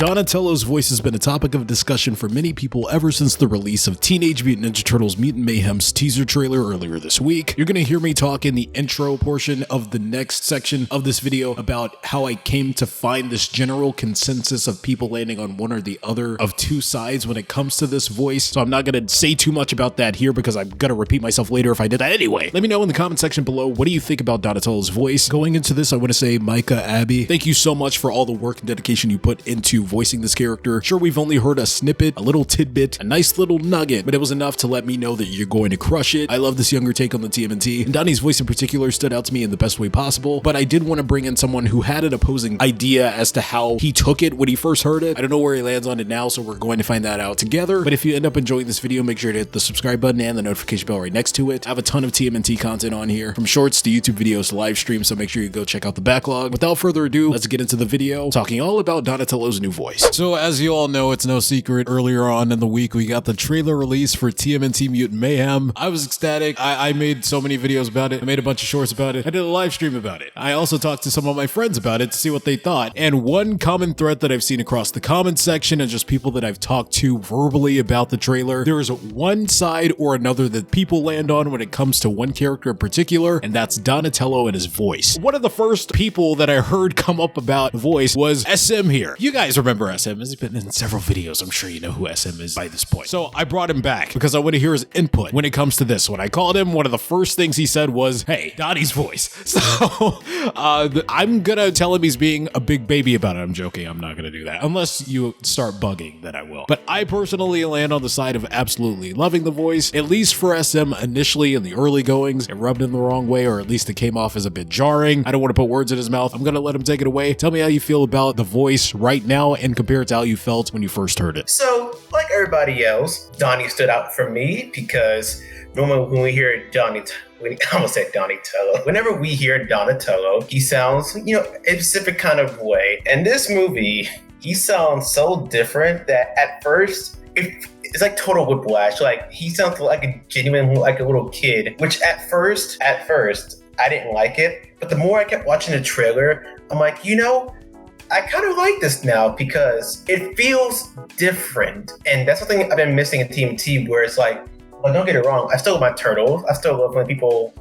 Donatello's voice has been a topic of discussion for many people ever since the release of Teenage Mutant Ninja Turtles Mutant Mayhem's teaser trailer earlier this week. You're going to hear me talk in the intro portion of the next section of this video about how I came to find this general consensus of people landing on one or the other of two sides when it comes to this voice. So I'm not going to say too much about that here because I'm going to repeat myself later if I did that anyway. Let me know in the comment section below, what do you think about Donatello's voice? Going into this, I want to say, Micah, Abby, thank you so much for all the work and dedication you put into voicing this character. Sure, we've only heard a snippet, a little tidbit, a nice little nugget, but it was enough to let me know that you're going to crush it. I love this younger take on the TMNT, and Donnie's voice in particular stood out to me in the best way possible, but I did want to bring in someone who had an opposing idea as to how he took it when he first heard it. I don't know where he lands on it now, so we're going to find that out together, but if you end up enjoying this video, make sure to hit the subscribe button and the notification bell right next to it. I have a ton of TMNT content on here, from shorts to YouTube videos to live streams, so make sure you go check out the backlog. Without further ado, let's get into the video, talking all about Donatello's new voice. So as you all know, it's no secret, earlier on in the week, we got the trailer release for TMNT Mutant Mayhem. I was ecstatic. I made so many videos about it. I made a bunch of shorts about it. I did a live stream about it. I also talked to some of my friends about it to see what they thought. And one common thread that I've seen across the comments section and just people that I've talked to verbally about the trailer, there is one side or another that people land on when it comes to one character in particular, and that's Donatello and his voice. One of the first people that I heard come up about voice was SM here. You guys remember SM. He's been in several videos. I'm sure you know who SM is by this point. So I brought him back because I want to hear his input when it comes to this. When I called him, one of the first things he said was, hey, Donnie's voice. So I'm gonna tell him he's being a big baby about it. I'm joking. I'm not gonna do that. Unless you start bugging, then I will. But I personally land on the side of absolutely loving the voice, at least for SM initially in the early goings. It rubbed him the wrong way, or at least it came off as a bit jarring. I don't want to put words in his mouth. I'm gonna let him take it away. Tell me how you feel about the voice right now and compare it to how you felt when you first heard it. So, like everybody else, Donnie stood out for me because normally when we hear Donnie, I almost said Donatello. Whenever we hear Donatello, he sounds, a specific kind of way. And this movie, he sounds so different that at first, it's like total whiplash. Like, he sounds like a genuine, like a little kid, which at first, I didn't like it. But the more I kept watching the trailer, I'm like, I kind of like this now because it feels different. And that's something I've been missing in TMT, where it's like, well, don't get it wrong, I still love my Turtles. I still love when people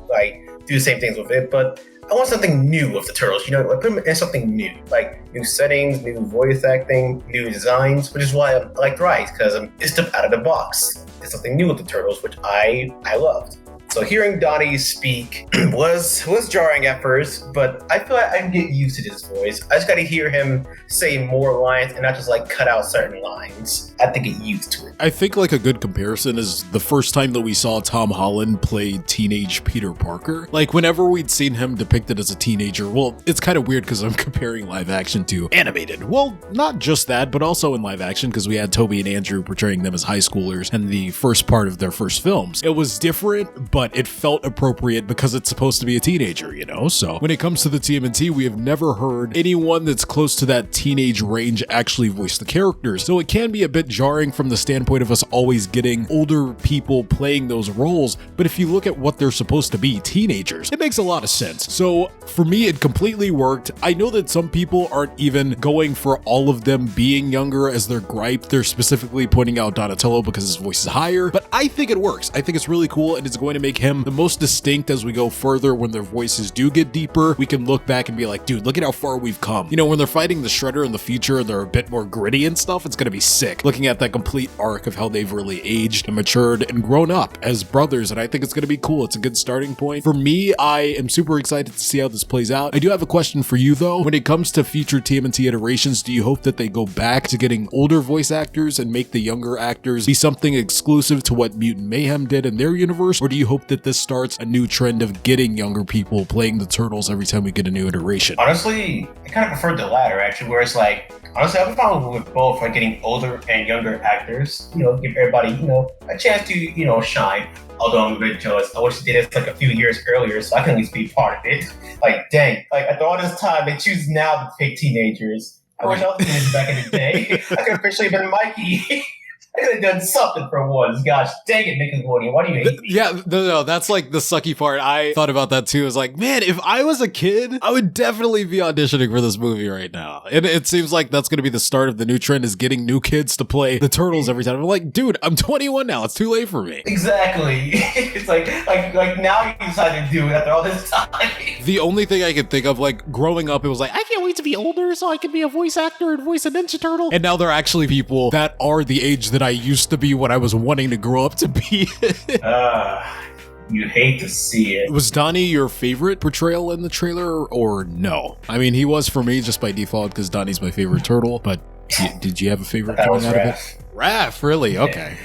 do the same things with it, but I want something new with the Turtles, put them in something new, like new settings, new voice acting, new designs, which is why I like Rise, because it's out of the box. It's something new with the Turtles, which I loved. So hearing Donnie speak was jarring at first, but I feel like I can get used to this voice. I just got to hear him say more lines and not just cut out certain lines. I have to get used to it. I think a good comparison is the first time that we saw Tom Holland play teenage Peter Parker. Whenever we'd seen him depicted as a teenager, well, it's kind of weird because I'm comparing live action to animated. Well, not just that, but also in live action, because we had Toby and Andrew portraying them as high schoolers in the first part of their first films. It was different, but it felt appropriate because it's supposed to be a teenager, So when it comes to the TMNT, we have never heard anyone that's close to that teenage range actually voice the characters. So it can be a bit jarring from the standpoint of us always getting older people playing those roles. But if you look at what they're supposed to be, teenagers, it makes a lot of sense. So for me, it completely worked. I know that some people aren't even going for all of them being younger as their gripe. They're specifically pointing out Donatello because his voice is higher, but I think it works. I think it's really cool, and it's going to make him the most distinct as we go further. When their voices do get deeper, we can look back and be like, dude, look at how far we've come. When they're fighting the Shredder in the future and they're a bit more gritty and stuff, it's gonna be sick. Looking at that complete arc of how they've really aged and matured and grown up as brothers, and I think it's gonna be cool. It's a good starting point. For me, I am super excited to see how this plays out. I do have a question for you though. When it comes to future TMNT iterations, do you hope that they go back to getting older voice actors and make the younger actors be something exclusive to what Mutant Mayhem did in their universe? Or do you hope that this starts a new trend of getting younger people playing the Turtles every time we get a new iteration? Honestly, I kind of prefer the latter, actually, where it's honestly, I'm fine with both, getting older and younger actors, give everybody, a chance to, shine. Although I'm a bit jealous. I wish they did it a few years earlier so I can at least be part of it. Dang, after all this time, they choose now to pick teenagers. I wish I was doing this back in the day. I could have officially been Mikey. I could have done something for once. Gosh, dang it, Nickelodeon. Why do you hate me? Yeah, no, that's like the sucky part. I thought about that too. It's like, man, if I was a kid, I would definitely be auditioning for this movie right now. And it seems like that's going to be the start of the new trend, is getting new kids to play the Turtles every time. I'm like, dude, I'm 21 now. It's too late for me. Exactly. It's like now you decided to do it after all this time. The only thing I could think of, like, growing up, it was like, I can't wait to be older so I can be a voice actor and voice a Ninja Turtle. And now they're actually people that are the age that I used to be when I was wanting to grow up to be. You hate to see it. Was Donnie your favorite portrayal in the trailer or no? I mean, he was for me just by default because Donnie's my favorite turtle, but did you have a favorite coming out of it? Raph, really? Okay.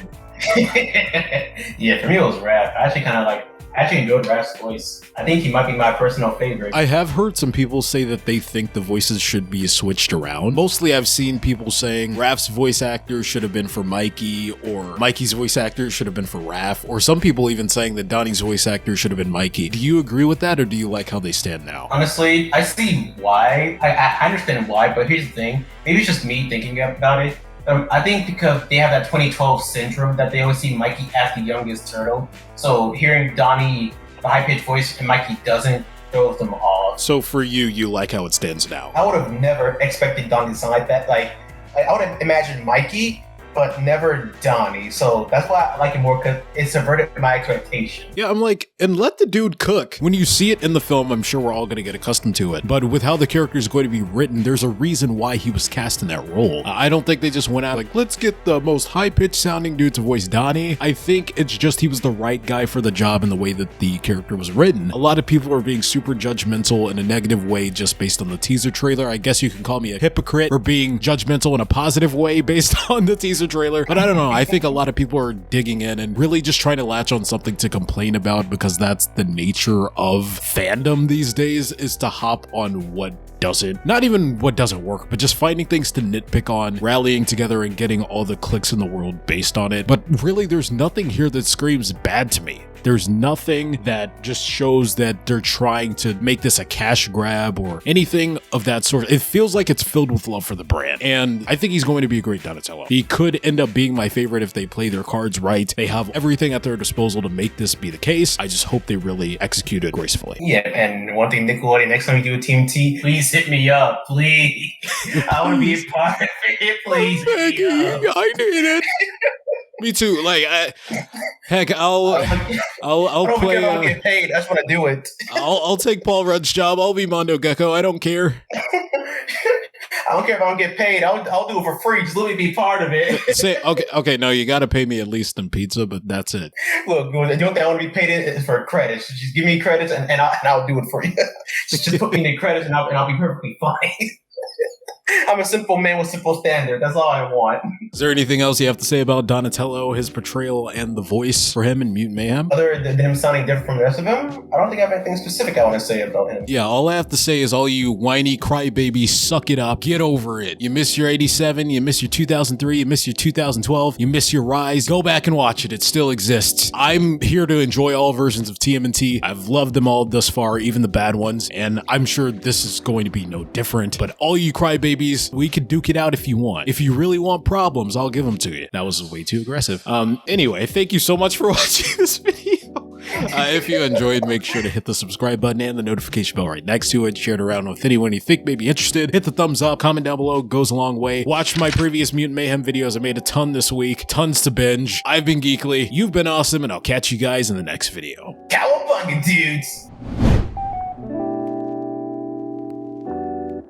Yeah, for me it was Raph. I actually enjoyed Raph's voice. I think he might be my personal favorite. I have heard some people say that they think the voices should be switched around. Mostly I've seen people saying Raph's voice actor should have been for Mikey, or Mikey's voice actor should have been for Raph, or some people even saying that Donnie's voice actor should have been Mikey. Do you agree with that, or do you like how they stand now? Honestly, I see why. I understand why, but here's the thing. Maybe it's just me thinking about it. I think because they have that 2012 syndrome that they always see Mikey as the youngest turtle. So hearing Donnie, the high-pitched voice, and Mikey doesn't, throws them off. So for you, you like how it stands now? I would have never expected Donnie to sound like that. Like, I would have imagined Mikey, but never Donnie. So that's why I like it more, because it subverted my expectation. Yeah, I'm like, and let the dude cook. When you see it in the film, I'm sure we're all going to get accustomed to it. But with how the character is going to be written, there's a reason why he was cast in that role. I don't think they just went out like, let's get the most high-pitched sounding dude to voice Donnie. I think it's just he was the right guy for the job in the way that the character was written. A lot of people are being super judgmental in a negative way just based on the teaser trailer. I guess you can call me a hypocrite for being judgmental in a positive way based on the teaser trailer, but I don't know. I think a lot of people are digging in and really just trying to latch on something to complain about, because that's the nature of fandom these days, is to hop on what doesn't, not even what doesn't work, but just finding things to nitpick on, rallying together and getting all the clicks in the world based on it. But really, there's nothing here that screams bad to me. There's nothing that just shows that they're trying to make this a cash grab or anything of that sort. It feels like it's filled with love for the brand. And I think he's going to be a great Donatello. He could end up being my favorite if they play their cards right. They have everything at their disposal to make this be the case. I just hope they really execute it gracefully. Yeah, and one thing, Nickelodeon, next time you do a TMNT, please hit me up, please. I want to be a part of it, please. I need it. Me too. Like, heck, I'll play. I'll get paid. I just want to do it. I'll take Paul Rudd's job. I'll be Mondo Gecko. I don't care. I don't care if I don't get paid. I'll do it for free. Just let me be part of it. Say, okay, no, you got to pay me at least in pizza, but that's it. Look, the only thing I want to be paid in is for credits. Just give me credits, and I'll do it for you. Just put me in the credits, and I'll be perfectly fine. I'm a simple man with simple standards. That's all I want. Is there anything else you have to say about Donatello, his portrayal, and the voice for him in Mutant Mayhem? Other than him sounding different from the rest of them, I don't think I have anything specific I want to say about him. Yeah, all I have to say is all you whiny crybabies, suck it up, get over it. You miss your 87, you miss your 2003, you miss your 2012, you miss your Rise. Go back and watch it. It still exists. I'm here to enjoy all versions of TMNT. I've loved them all thus far, even the bad ones, and I'm sure this is going to be no different. But all you crybabies, we could duke it out if you want. If you really want problems, I'll give them to you. That was way too aggressive. Anyway, thank you so much for watching this video. If you enjoyed, make sure to hit the subscribe button and the notification bell right next to it. Share it around with anyone you think may be interested. Hit the thumbs up, comment down below, goes a long way. Watch my previous Mutant Mayhem videos. I made a ton this week, tons to binge. I've been Geekily, you've been awesome, and I'll catch you guys in the next video. Cowabunga, dudes!